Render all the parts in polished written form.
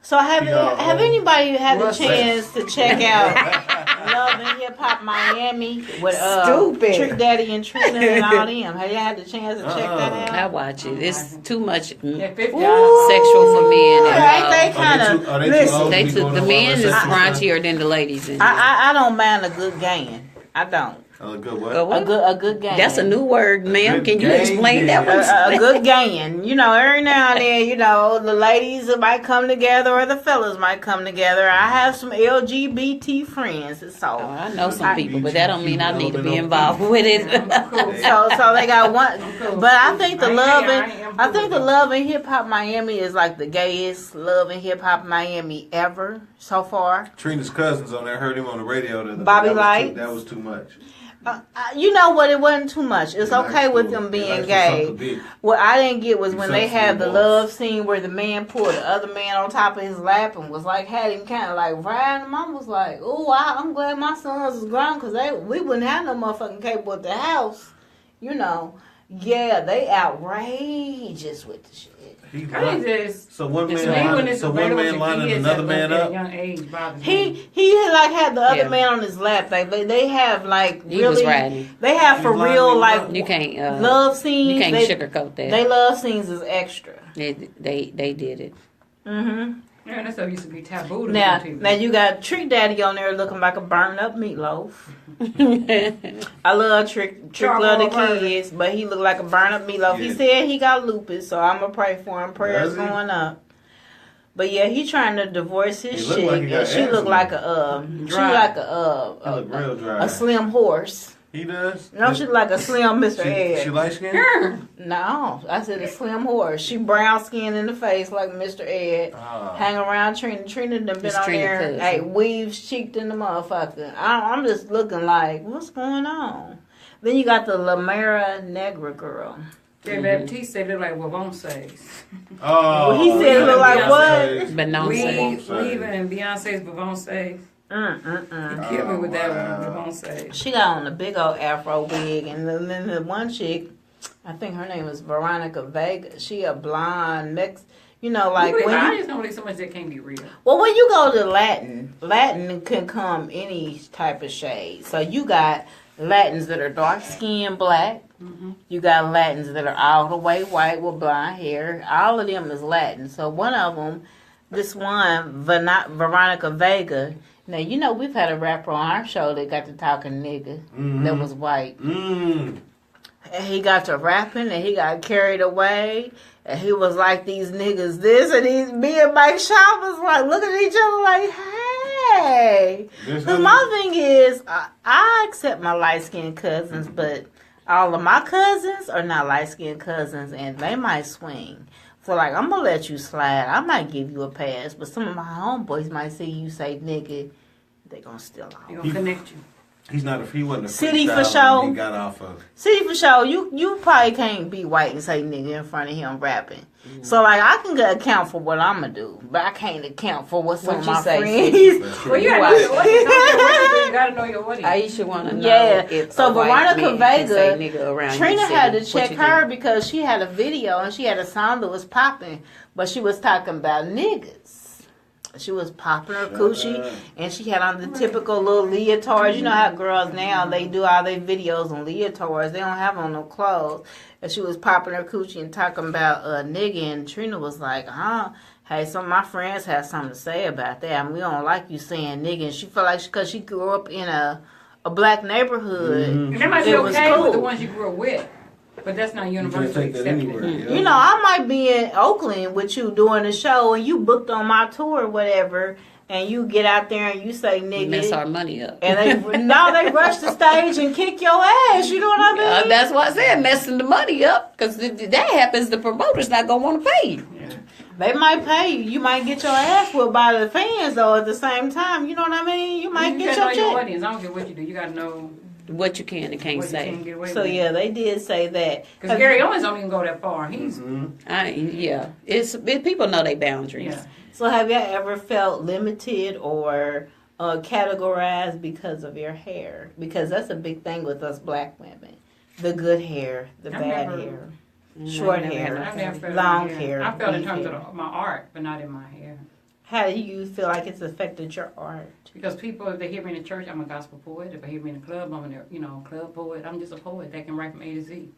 So have anybody had the chance to check out Love and Hip Hop Miami with Trick Daddy and Trina and all them? Have you had the chance to check that out? I watch it. It's too much sexual for men. Ain't they kind of listen? The men is raunchier than the ladies. I don't mind a good gang. I don't. A good what? A good gang. That's a new word, ma'am. Can you explain that one? A good gang. You know, every now and then, you know, the ladies might come together or the fellas might come together. I have some LGBT friends. So I know some people, but that don't mean I need to be involved with it. So they got one. But I think the Love and Hip Hop Miami is like the gayest Love and Hip Hop Miami ever so far. Trina's cousins on there heard him on the radio. Bobby Light. That was too much. You know what? It wasn't too much. It's okay with them being gay. What I didn't get was when they had the love scene where the man pulled the other man on top of his lap and was like, had him kind of like riding. Mom was like, "Oh, I'm glad my sons is grown because we wouldn't have no motherfucking cable at the house." You know, yeah, they outrageous with the shit. So one man lining another man up. He like had the other man on his lap. Like they have like really. They have for real like you can't love scenes. You can't sugarcoat that. They love scenes is extra. They did it. Mhm. Yeah, that stuff used to be taboo. Now you got Trick Daddy on there looking like a burned up meatloaf. I love Trick love the kids, but he looked like a burned up meatloaf. Yeah. He said he got lupus, so I'm gonna pray for him. Prayers going up. But yeah, he trying to divorce his chick, and she looked like a slim horse. He does? No, she's like a slim Mr. Ed. She light skinned? No, I said a slim horse. She brown skinned in the face like Mr. Ed. Hang around Trina. Trina done been on there. Hey, weaves cheeked in the motherfucker. I'm just looking like, what's going on? Then you got the Lamera Negra girl. Yeah, Baptiste said it like Beyonce's. Oh, well, he said it look like what? Beyonce. Even Beyonce's Beyonce's. You killed me with that one. Beyonce. She got on a big old afro wig, and then the one chick, I think her name is Veronica Vega. She a blonde mix. You know, like I just don't believe so much that can't be real. Well, when you go to Latin can come any type of shade. So you got Latins that are dark skinned black. Mm-hmm. You got Latins that are all the way white with blonde hair. All of them is Latin. So one of them, this one, Veronica Vega. Now, you know, we've had a rapper on our show that got to talking nigga that was white. And he got to rapping and he got carried away. And he was like, these niggas this. And me and Mike Shaw was like, looking at each other like, hey. Because my thing is, I accept my light-skinned cousins, but all of my cousins are not light-skinned cousins, and they might swing. So, like, I'm going to let you slide. I might give you a pass, but some of my homeboys might see you say nigga, they going to steal off. They going to connect you. He wasn't a City for show. He got off of. City for show. You probably can't be white and say nigga in front of him rapping. So, like, I can account for what I'm going to do, but I can't account for what some of my friends. Well, you got to know your audience. Aisha want to know. Yeah. So, Veronica Vega, Trina had to check her because she had a video and she had a song that was popping, but she was talking about niggas. She was popping her coochie, and she had on the typical little leotards. You know how girls now, they do all their videos on leotards. They don't have on no clothes. And she was popping her coochie and talking about nigga, and Trina was like, hey, some of my friends have something to say about that. I mean, we don't like you saying nigga. And she felt like because she grew up in a black neighborhood. And that might be okay with the ones you grew up with. But that's not universally accepted. You know, I might be in Oakland with you doing the show, and you booked on my tour or whatever, and you get out there and you say nigga. Mess our money up. And they rush the stage and kick your ass. You know what I mean? That's why I said messing the money up. Because if that happens, the promoter's not going to want to pay you. Yeah. They might pay you. You might get your ass whipped by the fans, though, at the same time. You know what I mean? You might get your check. Your audience. I don't care what you do. You got to know what you can and can't say. So yeah, they did say that. Because Gary Owens don't even go that far. He's people know their boundaries. Yeah. So have you ever felt limited or categorized because of your hair? Because that's a big thing with us black women. The good hair, the bad hair, short hair, long hair. I felt in terms of my art, but not in my hair. How do you feel like it's affected your art? Because people, if they hear me in the church, I'm a gospel poet. If they hear me in the club, I'm a club poet. I'm just a poet that can write from A to Z.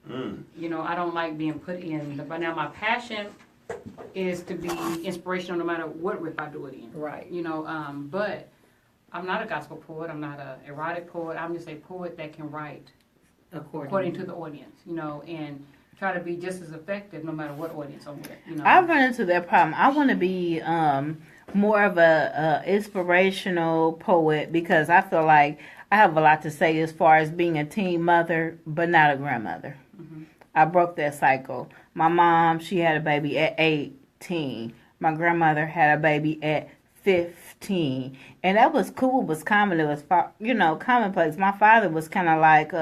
I don't like being put in. But now my passion is to be inspirational no matter what rip I do it in. Right. But I'm not a gospel poet. I'm not an erotic poet. I'm just a poet that can write according to the audience, and try to be just as effective no matter what audience I'm with. I've run into that problem. I want to be more of a inspirational poet because I feel like I have a lot to say as far as being a teen mother, but not a grandmother. Mm-hmm. I broke that cycle. My mom, she had a baby at 18. My grandmother had a baby at 15. And that was cool, it was common, it was, commonplace. My father was kind of like,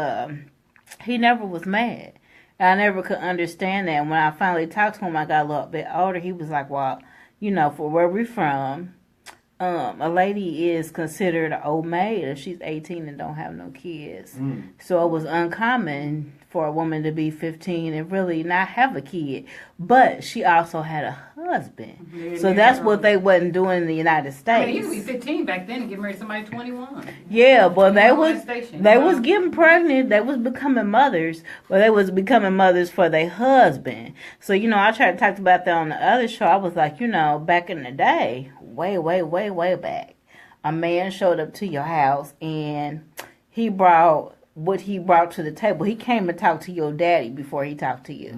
he never was mad. And I never could understand that. And when I finally talked to him, I got a little bit older, he was like, well, for where we're from, a lady is considered an old maid if she's 18 and don't have no kids. So it was uncommon for a woman to be 15 and really not have a kid. But she also had a husband. So that's what they wasn't doing in the United States. You could be 15 back then and get married to somebody 21. Yeah, but they was getting pregnant. They was becoming mothers. But they was becoming mothers for their husband. So, I tried to talk about that on the other show. I was like, back in the day, way back, a man showed up to your house and he brought what he brought to the table. He came and talked to your daddy before he talked to you.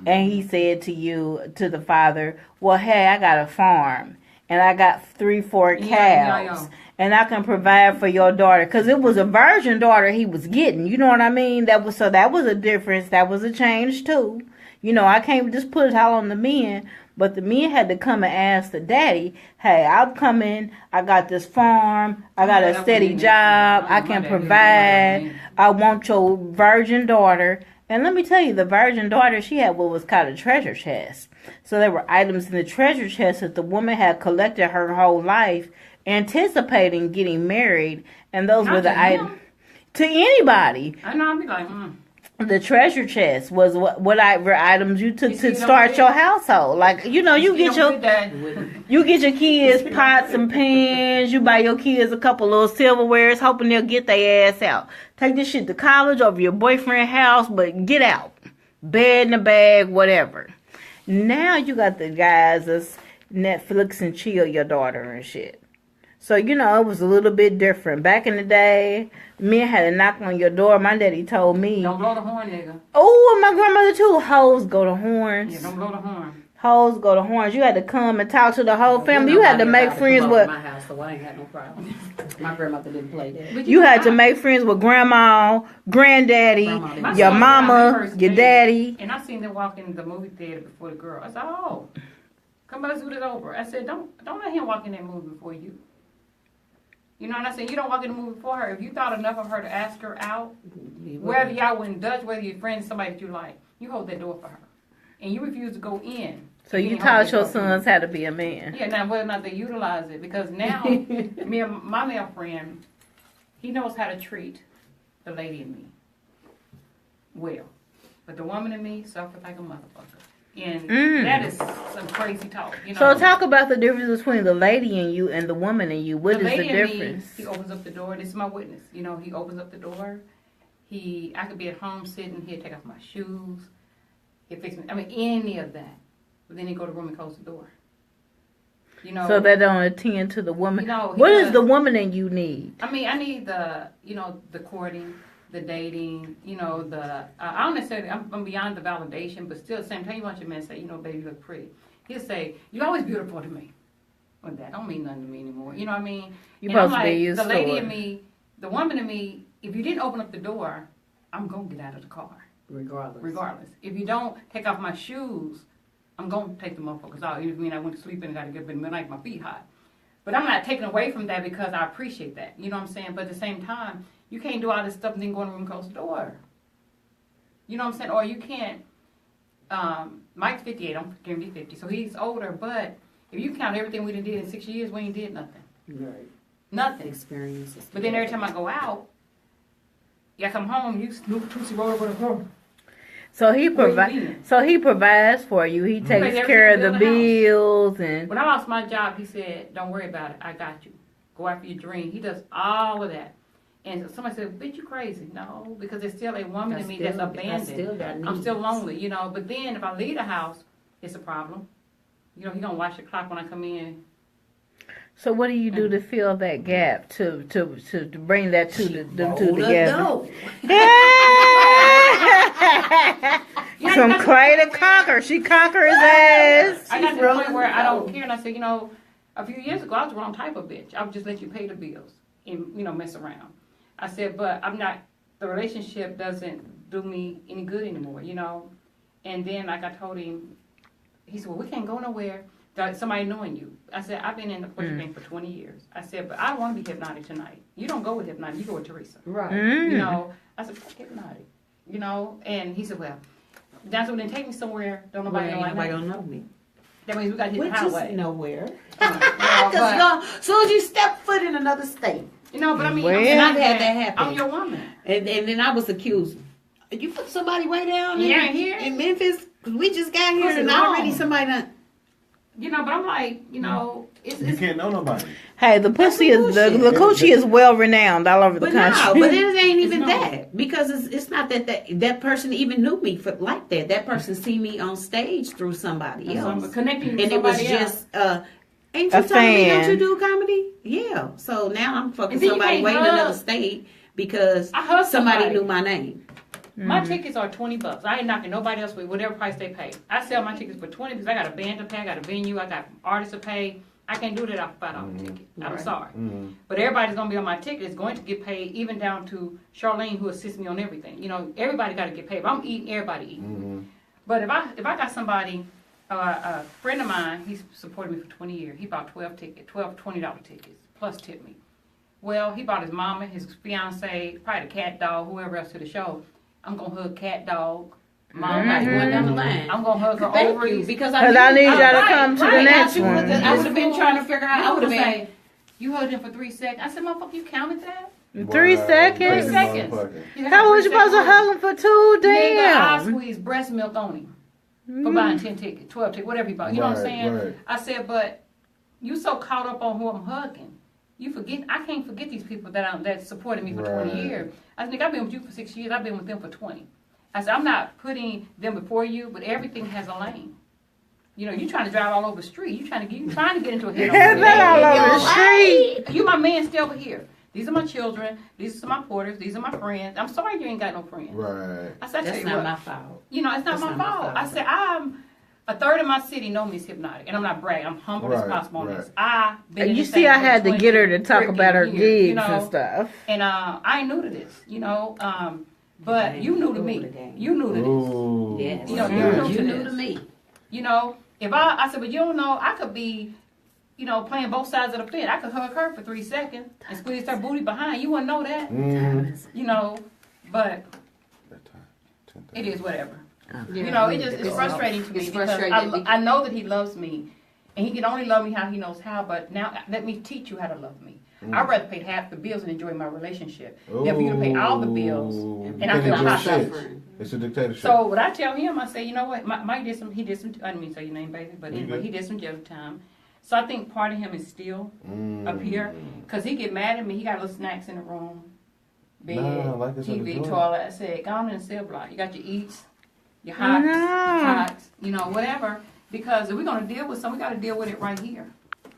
And he said to the father, well, hey, I got a farm and I got 3-4 cows and I can provide for your daughter. Because it was a virgin daughter he was getting. You know what I mean? That was a difference. That was a change too. I can't just put it all on the men. But the men had to come and ask the daddy, hey, I'm coming, I got this farm, I got a steady job, I can provide, I want your virgin daughter. And let me tell you, the virgin daughter, she had what was called a treasure chest. So there were items in the treasure chest that the woman had collected her whole life, anticipating getting married. And those were the items. To anybody. I know, I'd be like, The treasure chest was whatever items you took to start your household. Like, you get your kids pots and pans. You buy your kids a couple little silverwares, hoping they'll get their ass out. Take this shit to college over your boyfriend's house, but get out. Bed in a bag, whatever. Now you got the guys that's Netflix and chill your daughter and shit. So, it was a little bit different. Back in the day, men had to knock on your door. My daddy told me. Don't blow the horn, nigga. Oh, and my grandmother too. Hoes go to horns. Yeah, don't blow the horn. Hoes go to horns. You had to come and talk to the whole family. You had to make friends with. My house, so I ain't got no problem. My grandmother didn't play that. You had to make friends with grandma, granddaddy, your mama, your daddy. And I seen them walk in the movie theater before the girl. I said, oh, come on, let's do this over. I said, don't let him walk in that movie before you. And I said, you don't walk in the movie before her. If you thought enough of her to ask her out, whether y'all went Dutch, whether you're friends, somebody that you like, you hold that door for her. And you refuse to go in. So you taught your sons how to be a man. Yeah, now whether or not they utilize it. Because now, me and my male friend, he knows how to treat the lady in me well. But the woman in me suffers like a motherfucker. And that is some crazy talk. So talk about the difference between the lady in you and the woman in you. What is the difference? Me, he opens up the door. This is my witness. He opens up the door. I could be at home sitting. He'd take off my shoes. He'd fix me. Any of that. But then he'd go to the room and close the door. So they don't attend to the woman. What does the woman in you need? I need the, the courting. The dating, I don't necessarily, I'm beyond the validation, but still at the same time, you want your man to say, baby, you look pretty. He'll say, you're always beautiful to me. Well, that don't mean nothing to me anymore. You know what I mean? You're supposed to be used to it. The lady in me, the woman in me, if you didn't open up the door, I'm going to get out of the car. Regardless. If you don't take off my shoes, I'm going to take the motherfuckers out. Even if I went to sleep and got to get up in the night, my feet hot. But I'm not taking away from that because I appreciate that. You know what I'm saying? But at the same time, you can't do all this stuff and then go in the room and close the door. You know what I'm saying? Or you can't. Mike's 58. I'm going to be 50. So he's older. But if you count everything we done did in 6 years, we ain't did nothing. Right. Nothing. Experiences. But then every time I go out, I come home, you snoop, tootsie, roll over the room. So he What do you provides. mean? So he provides for you. He takes every care of single the bill in the bills and. When I lost my job, he said, "Don't worry about it. I got you. Go after your dream." He does all of that. And somebody said, "Bitch, you crazy?" No, because there's still a woman in me that's abandoned. I'm still lonely, you know. But then if I leave the house, it's a problem. You know, he gonna watch the clock when I come in. So what do you do to fill that gap to bring that them two together? From clay to conquer. She conquers his ass. I got to the point where I don't care, and I said, you know, a few years ago I was the wrong type of bitch. I would just let you pay the bills and mess around. I said, but I'm not. The relationship doesn't do me any good anymore, you know. And then, like I told him, he said, well, we can't go nowhere without somebody knowing you. I said, I've been in the portrait bank for 20 years. I said, but I don't want to be hypnotic tonight. You don't go with hypnotic. You go with Teresa. Right. You know. I said, fuck hypnotic. You know. And he said, well, that's when they take me somewhere. Don't nobody know. Nobody don't know me. That means we got to hit the highway. Nowhere. Because as soon as you step foot in another state. you know, but I mean, Well, And I've had that happen. I'm your woman. And then I was accused. You put somebody way down Yeah, here. in Memphis, because we just got here What's and wrong? already somebody done. You know, but I'm like, you know, it's You can't know nobody. Hey, the pussy is the bullshit. coochie is well renowned all over the But no, country. but it ain't even It's not. that. Because it's not that person even knew me for like that. That person see me on stage through somebody else. I'm connecting you And with it was somebody else. just, ain't you A telling me don't fan. you do comedy? Yeah. So now I'm fucking And then you somebody can't waiting hug. another state because I hug somebody somebody. knew my name. My tickets are $20. I ain't knocking nobody else with whatever price they pay. I sell my tickets for $20 because I got a band to pay, I got a venue, I got artists to pay. I can't do that off a $5 ticket. I'm Right. sorry. Mm-hmm. But everybody's gonna be on my ticket. It's going to get paid, even down to Charlene, who assists me on everything. You know, everybody got to get paid. If I'm eating, everybody eating. Mm-hmm. But if I got somebody, a friend of mine, he's supported me for 20 years. He bought 12 $20 tickets plus tip me. Well, he bought his mama, his fiance, probably the cat dog, whoever else to the show. I'm gonna hug cat dog. Mom, Right, going down the line. I'm gonna hug her Thank you, ovaries. because Because I need y'all to Right, come to the right. next I one. would have been trying to figure out. I would have been. say, you hugged him for 3 seconds. I said, motherfucker, you counted that? 3 Wow, seconds. 3 seconds. motherfucker. He said, How was you 3 supposed to seconds. hug him for 2? Nigga, I Damn. squeezed breast milk on him for buying 10 tickets, 12 tickets, whatever he bought. You know what I'm Right, saying? right. I said, but you so caught up on who I'm hugging. You forget, I can't forget these people that supported me for 20 Right. years. I said, I've been with you for 6 years. I've been with them for 20. I said, I'm not putting them before you, but everything has a lane. You know, you trying to drive all over the street. You trying to get into a head It's not all over the street. You my man still over here. These are my children. These are my porters. These are my friends. I'm sorry you ain't got no friends. Right. I said, I tell That's you not what, my fault. you know, it's not That's my not my fault. fault. I said, I'm a third of my city know me as hypnotic, and I'm not bragging. I'm humble as Right, possible on right. this. I've been in You this see, thing I for had to 20 get her to talk freaking about her years, gigs you know? and stuff. And I ain't new to this, you know. But Dang, you new to cool me. today. You new to this. Ooh. Yes. You know, Right. you You know knew to me. You know, if I said, but you don't know, I could be, you know, playing both sides of the fence. I could hug her for 3 seconds and squeeze her booty behind. You wouldn't know that, Mm-hmm. you know. But That time. it is whatever. Yeah. You know, it's frustrating to me It's because frustrating I know that he loves me, and he can only love me how he knows how. But now let me teach you how to love me. I'd rather pay half the bills and enjoy my relationship than for you to pay all the bills. Ooh. And I feel Dictatorship. suffering. It's a dictatorship. So what I tell him, I say, you know what, Mike did some. I didn't mean to say your name, baby, but You anyway, good. he did some jail time. So I think part of him is still up here because he get mad at me. He got little snacks in the room, bed, Nah, like it's in the TV, joint. toilet. I said, go on in the cell block. You got your eats, your hots, No. your tots, you know, whatever. Because if we're gonna deal with something, we got to deal with it right here.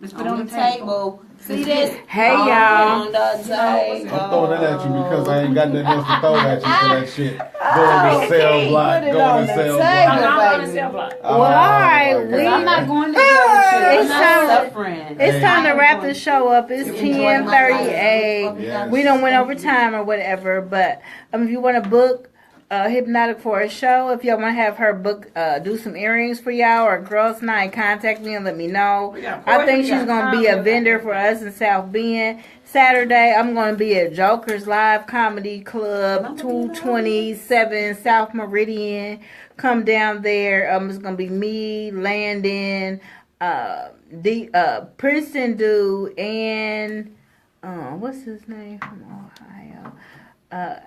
Let's put it On the table. See this? Hey, On y'all. the table. I'm throwing that at you because I ain't got nothing else to throw at you for that shit. Go to cell block. Put it Go on to the cell table. block. I'm on the cell block. Oh, Well, all right, my we- God. I'm not going to jail with you. It's I'm time- not suffering. It's time to I'm wrap going the show up. It's to enjoy my 10:38. life. Yes. We don't went over time or whatever, but if you want to book Hypnotic for a show, if y'all want to have her book, do some earrings for y'all or girls' night, contact me and let me know. We got I think poetry, we she's got gonna be a comedy, vendor for us in South Bend. Saturday, I'm gonna be at Joker's Live Comedy Club, 227 South Meridian. Come down there. It's gonna be me, Landon, Princeton dude, and what's his name from Ohio?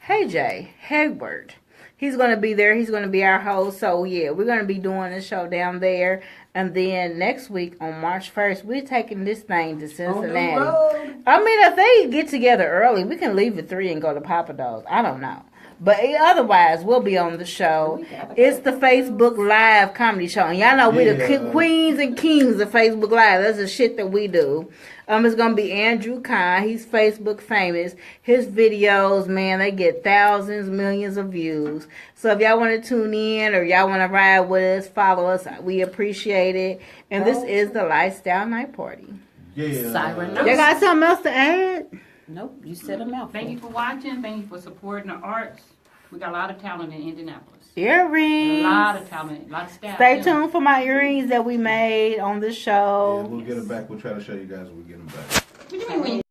Hey Jay Hayward. He's going to be there. He's going to be our host. So, yeah, we're going to be doing the show down there. And then next week on March 1st, we're taking this thing to Cincinnati. I mean, if they get together early, we can leave at 3 and go to Papa Do's. I don't know. But otherwise, we'll be on the show. It's the Facebook Live comedy show. And y'all know we the queens and kings of Facebook Live. That's the shit that we do. It's going to be Andrew Kahn. He's Facebook famous. His videos, man, they get thousands, millions of views. So if y'all want to tune in or y'all want to ride with us, follow us. We appreciate it. And this is the Lifestyle Night Party. Yeah. Siren. Y'all got something else to add? Nope, you said a mouthful. Thank you for watching. Thank you for supporting the arts. We got a lot of talent in Indianapolis. Earrings. A lot of talent, a lot of staff. Stay tuned for my earrings that we made on the show. Yeah, we'll get them back. We'll try to show you guys when we get them back. What do you mean when you